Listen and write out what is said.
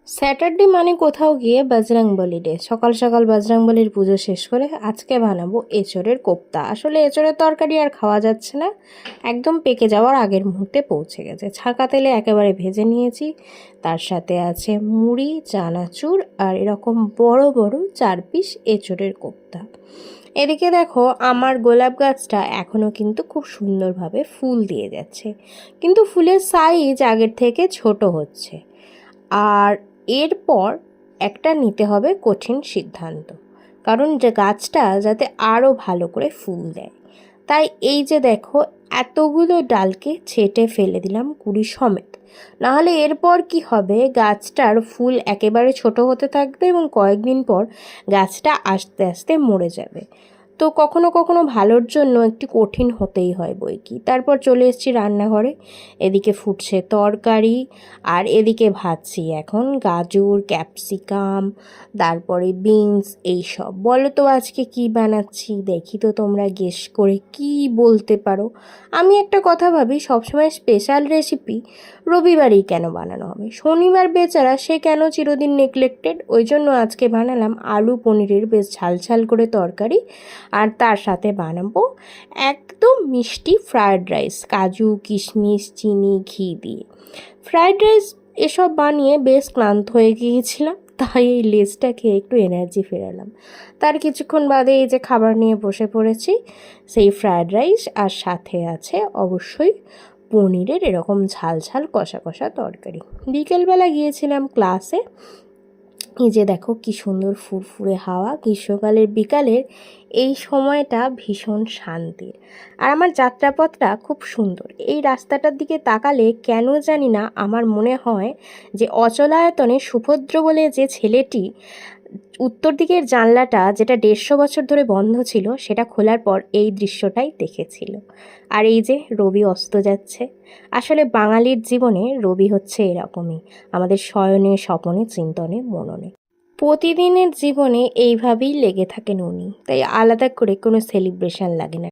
Saturday মানে কোথাও গিয়ে বজরংবলী ডে। সকাল সকাল বজরংবলীর পুজো শেষ করে আজকে বানাবো এঁচোড়ের কোপ্তা। আসলে এঁচোড়ের তরকারি আর খাওয়া যাচ্ছে না, একদম পেকে যাওয়ার আগের মুহূর্তে পৌঁছে গেছে। ছাঁকা তেলে একেবারে ভেজে নিয়েছি। তার সাথে আছে মুড়ি, চানাচুর আর এরকম বড় বড় 4 পিস এঁচোড়ের কোপ্তা। এদিকে দেখো, আমার গোলাপ গাছটা এখনও কিন্তু খুব সুন্দরভাবে ফুল দিয়ে যাচ্ছে, কিন্তু ফুলের সাইজ আগের থেকে ছোট হচ্ছে। আর এরপর একটা নিতে হবে কঠিন সিদ্ধান্ত, কারণ যে গাছটা যাতে আরও ভালো করে ফুল দেয়। তাই এই যে দেখো, এতগুলো ডালকে ছেঁটে ফেলে দিলাম কুড়ি সমেত। নাহলে এরপর কি হবে, গাছটার ফুল একেবারে ছোট হতে থাকবে এবং কয়েকদিন পর গাছটা আস্তে আস্তে মরে যাবে। তো কখনো কখনো ভালোর জন্য একটু কঠিন হতেই হয় বই কি। তারপর চলে এসেছি রান্নাঘরে। এদিকে ফুটছে তরকারি, আর এদিকে ভাজছি এখন গাজর, ক্যাপসিকাম, তারপরে বিনস, এইসব। বলো তো আজকে কি বানাচ্ছি, দেখি তো তোমরা গেস করে কি বলতে পারো। আমি একটা কথা ভাবি, সবসময় স্পেশাল রেসিপি রবিবারেই কেন বানানো হবে, শনিবার বেচারা সে কেন চিরদিন নেগলেক্টেড। ওই জন্য আজকে বানালাম আলু পনিরের বেশ ঝাল ঝাল করে তরকারি, আর তার সাথে বানাবো একদম মিষ্টি ফ্রায়েড রাইস, কাজু, কিশমিশ, চিনি, ঘি দিয়ে ফ্রায়েড রাইস। এসব বানিয়ে বেশ ক্লান্ত হয়ে গিয়েছিলাম, তাই এই লেসটা খেয়ে একটু এনার্জি ফেরালাম। তার কিছুক্ষণ বাদে এই যে খাবার নিয়ে বসে পড়েছি, সেই ফ্রায়েড রাইস, আর সাথে আছে অবশ্যই পনিরের এরকম ঝাল ঝাল কষা কষা তরকারি। বিকেলবেলা গিয়েছিলাম ক্লাসে। এই যে দেখো কি সুন্দর ফুরফুরে হাওয়া, গ্রীষ্মকালের বিকালের এই সময়টা ভীষণ শান্তির। আর আমার যাত্রাপথটা খুব সুন্দর। এই রাস্তাটার দিকে তাকালে কেন জানি না আমার মনে হয় যে অচলায়তনে সুভদ্র বলে যে ছেলেটি উত্তর দিকের জানলাটা, যেটা 150 বছর ধরে বন্ধ ছিল, সেটা খোলার পর এই দৃশ্যটাই দেখেছিল। আর এই যে রবি অস্ত যাচ্ছে। আসলে বাঙালির জীবনে রবি হচ্ছে এরকমই, আমাদের শয়নে, স্বপনে, চিন্তনে, মননে। প্রতিদিনের জীবনে এইভাবেই লেগে থাকেন উনি, তাই আলাদা করে কোনো সেলিব্রেশন লাগে না।